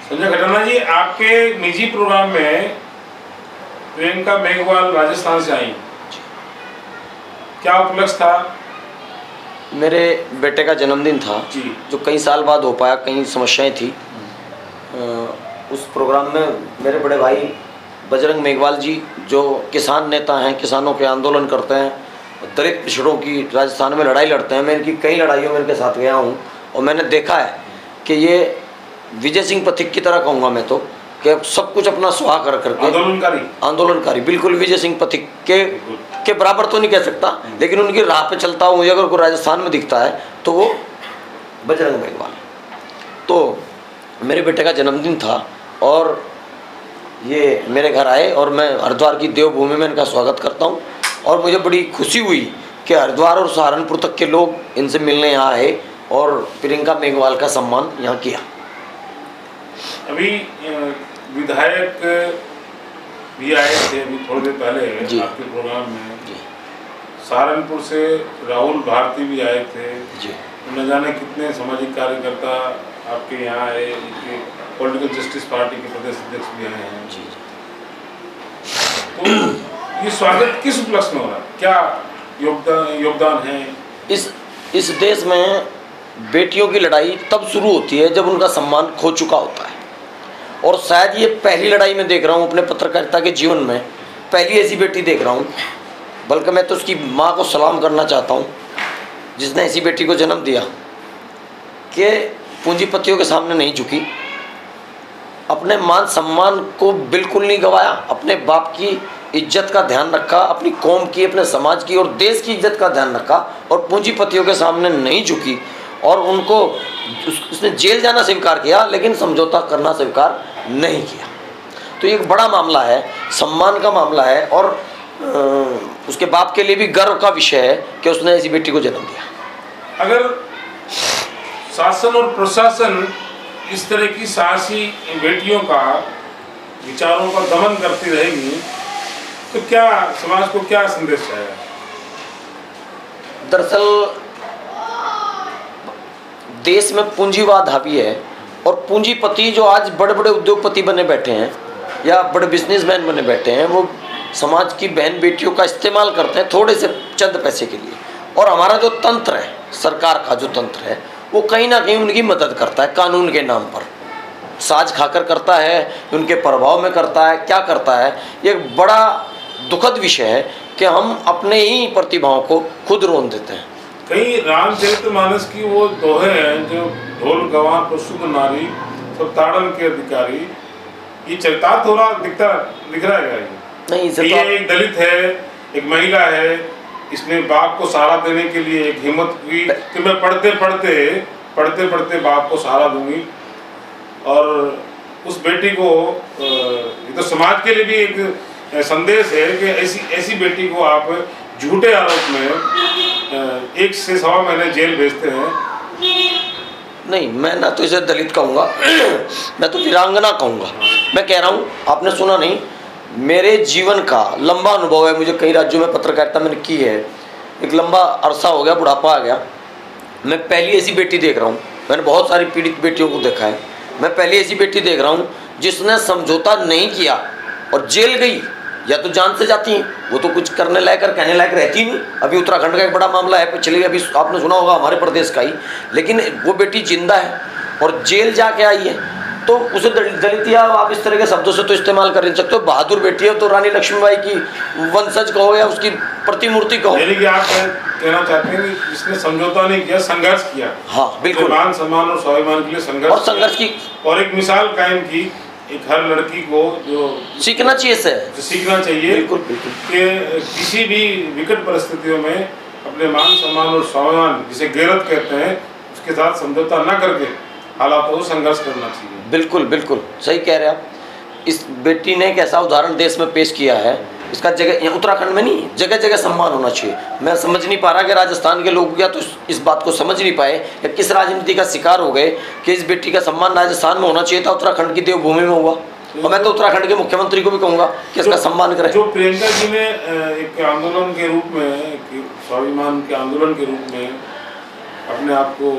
संजय खटाना जी, आपके निजी प्रोग्राम में प्रियंका मेघवाल राजस्थान से आई, क्या उपलक्ष्य था? मेरे बेटे का जन्मदिन था जी। जो कई साल बाद हो पाया, कई समस्याएं थी। उस प्रोग्राम में मेरे बड़े भाई बजरंग मेघवाल जी जो किसान नेता हैं, किसानों के आंदोलन करते हैं, दलित पिछड़ों की राजस्थान में लड़ाई लड़ते हैं। मैं इनकी कई लड़ाइयों में इनके साथ गया हूँ और मैंने देखा है कि ये विजय सिंह पथिक की तरह कहूँगा मैं तो, कि सब कुछ अपना सुहा कर करके आंदोलनकारी बिल्कुल विजय सिंह पथिक के बराबर तो नहीं कह सकता, लेकिन उनकी राह पे चलता हूँ। मुझे अगर कोई राजस्थान में दिखता है तो वो बजरंग मेघवाल। तो मेरे बेटे का जन्मदिन था और ये मेरे घर आए और मैं हरिद्वार की देवभूमि में इनका स्वागत करता हूँ और मुझे बड़ी खुशी हुई कि हरिद्वार और सहारनपुर तक के लोग इनसे मिलने यहाँ आए और प्रियंका मेघवाल का सम्मान यहाँ किया। अभी विधायक भी आए थे अभी थोड़ी देर पहले आपके प्रोग्राम में। सहारनपुर से राहुल भारती भी आए थे जी। न जाने कितने सामाजिक कार्यकर्ता आपके यहाँ आए, पॉलिटिकल जस्टिस पार्टी के प्रदेश अध्यक्ष भी आए हैं जी। तो ये स्वागत किस उपलक्ष्य में हो रहा है, क्या योगदान है? इस देश में बेटियों की लड़ाई तब शुरू होती है जब उनका सम्मान खो चुका होता है, और शायद ये पहली लड़ाई मैं देख रहा हूँ अपने पत्रकारिता के जीवन में, पहली ऐसी बेटी देख रहा हूँ। बल्कि मैं तो उसकी माँ को सलाम करना चाहता हूँ जिसने ऐसी बेटी को जन्म दिया कि पूंजीपतियों के सामने नहीं झुकी, अपने मान सम्मान को बिल्कुल नहीं गवाया, अपने बाप की इज्जत का ध्यान रखा, अपनी कौम की, अपने समाज की और देश की इज्जत का ध्यान रखा और पूंजीपतियों के सामने नहीं झुकी। और उनको उसने जेल जाना स्वीकार किया लेकिन समझौता करना स्वीकार नहीं किया। तो ये एक बड़ा मामला है, सम्मान का मामला है और उसके बाप के लिए भी गर्व का विषय है कि उसने ऐसी बेटी को जन्म दिया। अगर शासन और प्रशासन इस तरह की साहसी बेटियों का, विचारों का दमन करती रहेगी तो क्या समाज को क्या संदेश जाएगा? दरअसल देश में पूंजीवाद हावी है और पूंजीपति जो आज बड़े बड़े उद्योगपति बने बैठे हैं या बड़े बिजनेसमैन बने बैठे हैं, वो समाज की बहन बेटियों का इस्तेमाल करते हैं थोड़े से चंद पैसे के लिए। और हमारा जो तंत्र है, सरकार का जो तंत्र है, वो कहीं ना कहीं उनकी मदद करता है, कानून के नाम पर साज खाकर करता है, उनके प्रभाव में करता है, क्या करता है। ये एक बड़ा दुखद विषय है कि हम अपने ही प्रतिभाओं को खुद रोन देते हैं। कई रामचरितमानस की वो दोहे हैं जो ढोल गवां प्रसुद्ध नारी सब ताड़न के अधिकारी, ये चरितार्थ हो रहा दिख रहा है नहीं? ये एक दलित है, एक महिला है, इसने बाप को सहारा देने के लिए एक हिम्मत की कि मैं पढ़ते पढ़ते बाप को सहारा दूंगी। और उस बेटी को ये तो समाज के लिए भी एक संदेश है कि ऐसी बेटी को आप झूठे आरोप में 1 से 1.25 महीने जेल भेजते हैं। नहीं, मैं ना तो इसे दलित कहूँगा मैं तो वीरांगना कहूँगा। मैं कह रहा हूँ, आपने सुना नहीं, मेरे जीवन का लंबा अनुभव है, मुझे कई राज्यों में पत्रकारिता मैंने की है, एक लंबा अरसा हो गया, बुढ़ापा आ गया। मैं पहली ऐसी बेटी देख रहा हूँ, मैंने बहुत सारी पीड़ित बेटियों को देखा है, मैं पहली ऐसी बेटी देख रहा हूँ जिसने समझौता नहीं किया और जेल गई, या तो जान से जाती हैं, वो तो कुछ करने लायक और कहने लायक रहती नहीं। अभी उत्तराखंड का एक बड़ा मामला है, पिछले अभी आपने सुना होगा हमारे प्रदेश का ही, लेकिन वो बेटी जिंदा है और जेल जाके आई है। तो उसे दलितिया आप इस तरह के शब्दों से तो इस्तेमाल कर नहीं सकते हो। बहादुर बेटी है तो रानी लक्ष्मीबाई की वंशज कहो या उसकी प्रतिमूर्ति कहो। यानी कि आप कहना चाहते हैं कि जिसने समझौता नहीं किया, संघर्ष किया। हाँ बिल्कुल, मान सम्मान और स्वाभिमान के लिए संघर्ष की और एक मिसाल कायम की, एक हर लड़की को जो सीखना चाहिए सीखना चाहिए बिल्कुल बिल्कुल कि किसी भी विकट परिस्थितियों में अपने मान सम्मान और स्वाभिमान, जिसे गैरत कहते हैं, उसके साथ समझौता न करके हालातों को संघर्ष करना चाहिए। बिल्कुल बिल्कुल सही कह रहे हैं आप। इस बेटी ने एक ऐसा उदाहरण देश में पेश किया है, इसका जगह उत्तराखंड में नहीं, जगह जगह सम्मान होना चाहिए। मैं समझ नहीं पा रहा कि राजस्थान के लोग या तो इस बात को समझ नहीं पाए या किस राजनीति का शिकार हो गए कि इस बेटी का सम्मान राजस्थान में होना चाहिए था, उत्तराखंड की देवभूमि में हुआ। और मैं तो उत्तराखंड के मुख्यमंत्री को भी कहूँगा कि इसका सम्मान करें। जो प्रियंका जी ने एक आंदोलन के रूप में, स्वाभिमान के आंदोलन के रूप में अपने आप को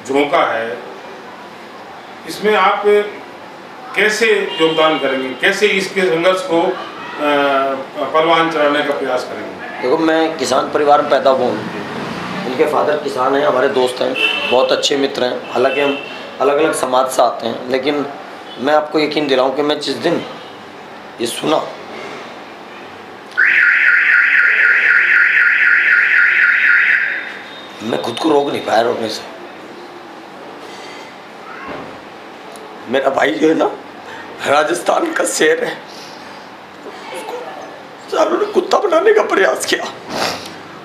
झोंका है, इसमें आप कैसे योगदान करेंगे, कैसे इसके संघर्ष को परवान चढ़ाने का प्रयास करेंगे? देखो, मैं किसान परिवार में पैदा हुआ हूँ, इनके फादर किसान हैं, हमारे दोस्त हैं, बहुत अच्छे मित्र हैं। हालांकि हम अलग अलग समाज से आते हैं, लेकिन मैं आपको यकीन दिलाऊं कि मैं जिस दिन ये सुना, मैं खुद को रोक नहीं पाया रोकने से। मेरा भाई जो है ना, राजस्थान का शेर है, सालों ने कुत्ता बनाने का प्रयास किया,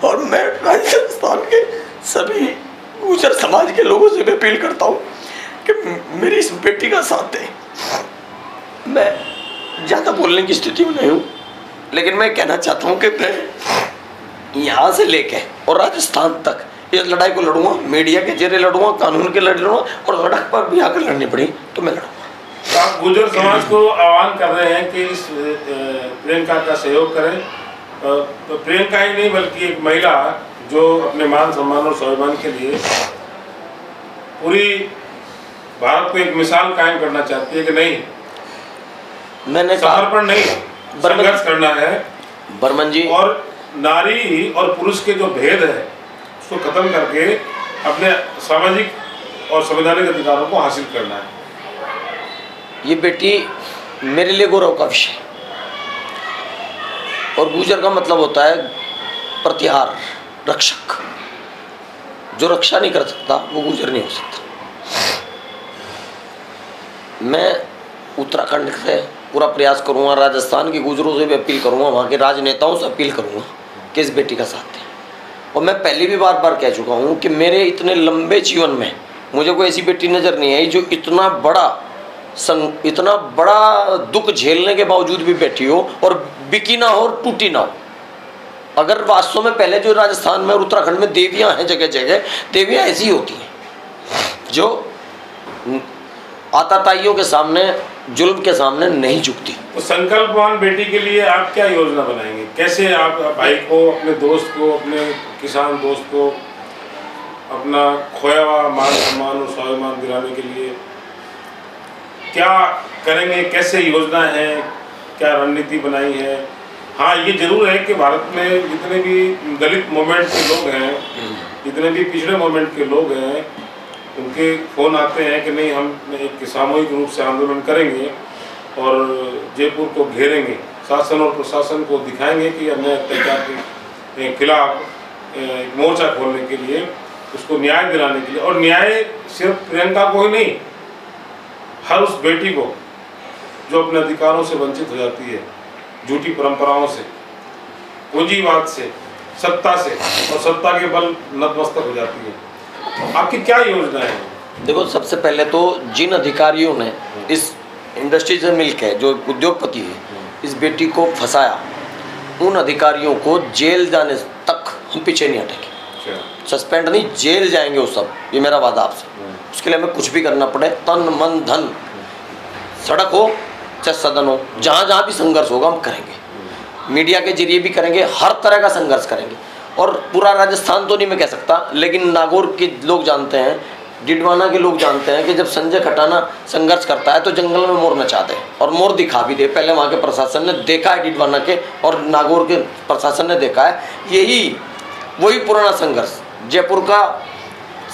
और मैं राजस्थान के सभी गुजर समाज के लोगों से भी अपील करता हूँ कि मेरी इस बेटी का साथ दें। मैं ज़्यादा बोलने की स्थिति में नहीं हूँ, लेकिन मैं कहना चाहता हूँ कि मैं यहाँ से लेके और राजस्थान तक इस लड़ाई को लड़ूंगा, मीडिया के जरिए लड़ूंगा, कानून के लड़ूंगा, और सड़क पर भी आकर लड़नी पड़ी तो मैं लड़ूंगा। तो आप गुर्जर समाज को आह्वान कर रहे हैं कि इस प्रियंका का सहयोग करें। तो प्रियंका ही नहीं, बल्कि एक महिला जो अपने मान सम्मान और स्वाभिमान के लिए पूरी भारत को एक मिसाल कायम करना चाहती है कि नहीं, मैंने समर्पण नहीं, संघर्ष करना है बर्मन जी, और नारी और पुरुष के जो भेद है उसको खत्म करके अपने सामाजिक और संवैधानिक अधिकारों को हासिल करना है। ये बेटी मेरे लिए गौरव का विषय, और गुजर का मतलब होता है प्रतिहार, रक्षक। जो रक्षा नहीं कर सकता वो गुजर नहीं हो सकता। मैं उत्तराखंड से पूरा प्रयास करूंगा, राजस्थान के गुजरों से भी अपील करूंगा, वहाँ के राजनेताओं से अपील करूंगा कि इस बेटी का साथ दें। और मैं पहले भी बार बार कह चुका हूँ कि मेरे इतने लंबे जीवन में मुझे कोई ऐसी बेटी नज़र नहीं आई जो इतना बड़ा दुख झेलने के बावजूद भी बैठी हो और बिकी ना हो और टूटी ना हो। अगर वास्तव में पहले जो राजस्थान में और उत्तराखंड में देवियां हैं, जगह जगह देवियां ऐसी होती हैं जो आताताइयों के सामने, जुल्म के सामने नहीं झुकती। तो संकल्पवान बेटी के लिए आप क्या योजना बनाएंगे? कैसे आप भाई को, अपने दोस्त को, अपने किसान दोस्त को अपना खोया हुआ मान सम्मान और स्वाभिमान दिलाने के लिए क्या करेंगे? कैसे योजना है, क्या रणनीति बनाई है? हाँ, ये जरूर है कि भारत में जितने भी दलित मूवमेंट के लोग हैं, जितने भी पिछड़े मूवमेंट के लोग हैं, उनके फ़ोन आते हैं कि नहीं, हम एक सामूहिक रूप से आंदोलन करेंगे और जयपुर को घेरेंगे, शासन और प्रशासन को दिखाएंगे कि अन्याय अत्याचार के खिलाफ एक मोर्चा खोलने के लिए, उसको न्याय दिलाने के लिए। और न्याय सिर्फ प्रियंका को ही नहीं, हर उस बेटी को जो अपने अधिकारों से वंचित हो जाती है, झूठी परंपराओं से, पूंजीवाद से, सत्ता से, और सत्ता के बल नतमस्तक हो जाती है। आपकी क्या योजना है? देखो, सबसे पहले तो जिन अधिकारियों ने इस इंडस्ट्री से मिलकर, जो उद्योगपति है, इस बेटी को फंसाया, उन अधिकारियों को जेल जाने तक हम पीछे नहीं हटेंगे। सस्पेंड नहीं, जेल जाएंगे वो सब, ये मेरा वादा आपसे। उसके लिए हमें कुछ भी करना पड़े, तन मन धन, सड़क हो चाहे सदन हो, जहाँ जहाँ भी संघर्ष होगा हम करेंगे। मीडिया के जरिए भी करेंगे, हर तरह का संघर्ष करेंगे। और पूरा राजस्थान तो नहीं मैं कह सकता, लेकिन नागौर के लोग जानते हैं, डिडवाना के लोग जानते हैं कि जब संजय खटाना संघर्ष करता है तो जंगल में मोर नचा दे और मोर दिखा भी दे। पहले वहाँ के प्रशासन ने देखा है, डिडवाना के और नागौर के प्रशासन ने देखा है। यही वही पुराना संघर्ष जयपुर का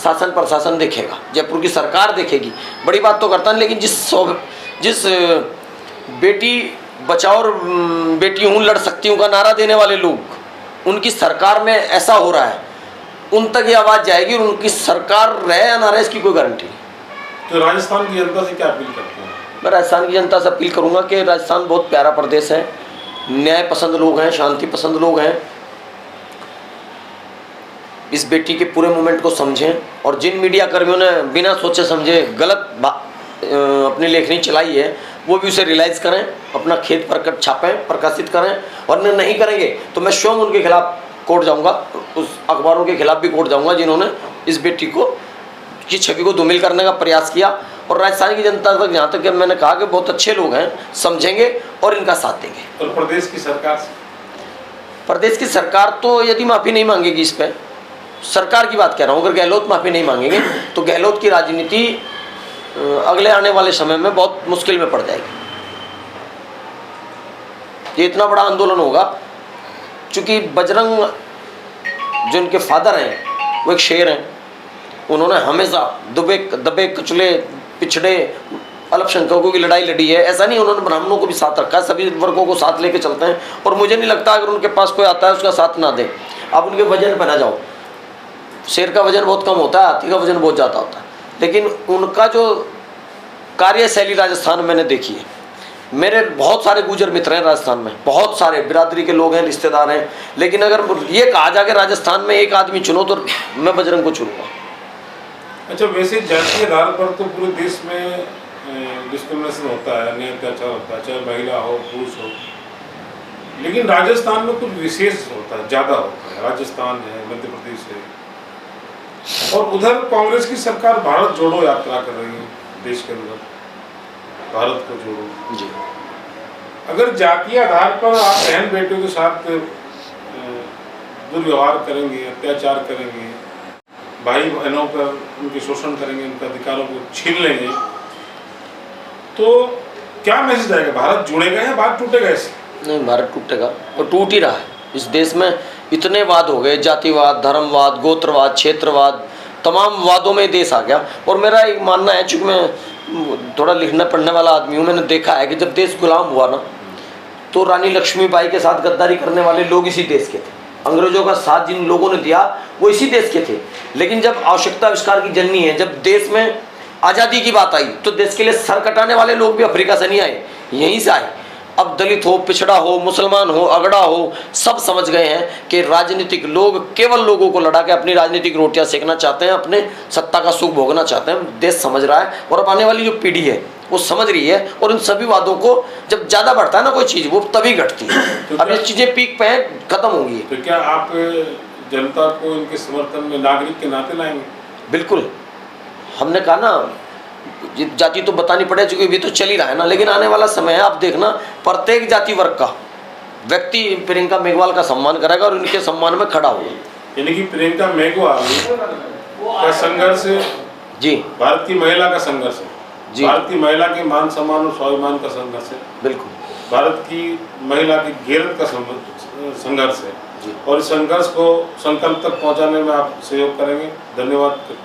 शासन प्रशासन देखेगा, जयपुर की सरकार देखेगी। बड़ी बात तो करता है, लेकिन जिस बेटी बचाओ और बेटी हूँ लड़ सकती हूँ का नारा देने वाले लोग, उनकी सरकार में ऐसा हो रहा है, उन तक ये आवाज़ जाएगी, और उनकी सरकार रहे या ना रहे इसकी कोई गारंटी नहीं। तो राजस्थान की जनता से क्या अपील करते हैं? मैं राजस्थान की जनता से अपील करूँगा कि राजस्थान बहुत प्यारा प्रदेश है, न्याय पसंद लोग हैं, शांति पसंद लोग हैं। इस बेटी के पूरे मूवमेंट को समझें, और जिन मीडिया कर्मियों ने बिना सोचे समझे गलत अपनी लेखनी चलाई है, वो भी उसे रियलाइज़ करें, अपना खेत प्रकट छापें, प्रकाशित करें। और नहीं करेंगे तो मैं स्वयं उनके खिलाफ कोर्ट जाऊंगा, उस अखबारों के खिलाफ भी कोर्ट जाऊंगा जिन्होंने इस बेटी की छवि को धूमिल करने का प्रयास किया। और राजस्थान की जनता तक, जहाँ तक मैंने कहा कि बहुत अच्छे लोग हैं, समझेंगे और इनका साथ देंगे। और प्रदेश की सरकार प्रदेश की सरकार तो यदि माफ़ी नहीं मांगेगी, इस पर सरकार की बात कह रहा हूँ, अगर गहलोत माफ़ी नहीं मांगेंगे तो गहलोत की राजनीति अगले आने वाले समय में बहुत मुश्किल में पड़ जाएगी। ये इतना बड़ा आंदोलन होगा, चूँकि बजरंग जो इनके फादर हैं वो एक शेर हैं। उन्होंने हमेशा दबे कुचले पिछड़े अल्पसंख्यकों की लड़ाई लड़ी है। ऐसा नहीं, उन्होंने ब्राह्मणों को भी साथ रखा है, सभी वर्गों को साथ लेके चलते हैं। और मुझे नहीं लगता अगर उनके पास कोई आता है उसका साथ ना दे। आप उनके वजन पर ना जाओ, शेर का वजन बहुत कम होता है, हाथी का वजन बहुत ज़्यादा होता है। लेकिन उनका जो कार्यशैली राजस्थान में मैंने देखी है, मेरे बहुत सारे गुजर मित्र हैं राजस्थान में, बहुत सारे बिरादरी के लोग हैं, रिश्तेदार हैं। लेकिन अगर ये कहा जाए राजस्थान में एक आदमी चुनो तो मैं बजरंग को चुनूंगा। अच्छा, वैसे जाति आधार पर तो पूरे देश में डिस्क्रिमिनेशन होता है, अन्याय अत्याचार होता है, चाहे महिला हो पुरुष हो, लेकिन राजस्थान में कुछ विशेष होता है, ज़्यादा होता है। राजस्थान है, मध्य प्रदेश है, और उधर कांग्रेस की सरकार भारत जोड़ो यात्रा कर रही है देश के अंदर, भारत को जोड़ो जी। अगर जातीय आधार पर आप बहन बेटियों के साथ दुर्व्यवहार करेंगे, अत्याचार करेंगे, भाई बहनों पर उनके शोषण करेंगे, उनके अधिकारों को छीन लेंगे, तो क्या मैसेज आएगा? भारत जुड़ेगा या भारत टूटेगा इससे? नहीं, भारत टूटेगा और टूट ही रहा है। इस देश में इतने वाद हो गए, जातिवाद, धर्मवाद, गोत्रवाद, क्षेत्रवाद, तमाम वादों में देश आ गया। और मेरा एक मानना है, चूँकि मैं थोड़ा लिखने पढ़ने वाला आदमी हूँ, मैंने देखा है कि जब देश गुलाम हुआ ना, तो रानी लक्ष्मीबाई के साथ गद्दारी करने वाले लोग इसी देश के थे। अंग्रेजों का साथ जिन लोगों ने दिया वो इसी देश के थे। लेकिन जब आवश्यकता आविष्कार की जननी है, जब देश में आज़ादी की बात आई, तो देश के लिए सर कटाने वाले लोग भी अफ्रीका से नहीं आए, यहीं से आए। अब दलित हो, पिछड़ा हो, मुसलमान हो, अगड़ा हो, सब समझ गए हैं कि राजनीतिक लोग केवल लोगों को लड़ा के अपनी राजनीतिक रोटियां सेकना चाहते हैं, अपने सत्ता का सुख भोगना चाहते हैं। देश समझ रहा है और अब आने वाली जो पीढ़ी है वो समझ रही है। और इन सभी वादों को जब ज़्यादा बढ़ता है ना कोई चीज़, वो तभी घटती है। तो अब ये चीज़ें पीक पे हैं, खत्म होंगी। तो क्या आप जनता को इनके समर्थन में नागरिक के नाते लाएंगे? बिल्कुल, हमने कहा ना, जाति तो बतानी पड़े, चूँकि भी तो चल ही रहा है ना। लेकिन आने वाला समय है, आप देखना, प्रत्येक जाति वर्ग का व्यक्ति प्रियंका मेघवाल का सम्मान करेगा और उनके सम्मान में खड़ा होगा। यानी कि प्रियंका मेघवाल का संघर्ष जी, भारत की महिला का संघर्ष है जी, भारत की महिला के मान सम्मान और स्वाभिमान का संघर्ष है। बिल्कुल, भारत की महिला की गैरत का संघर्ष है। और इस संघर्ष को संकल्प तक पहुंचाने में आप सहयोग करेंगे। धन्यवाद।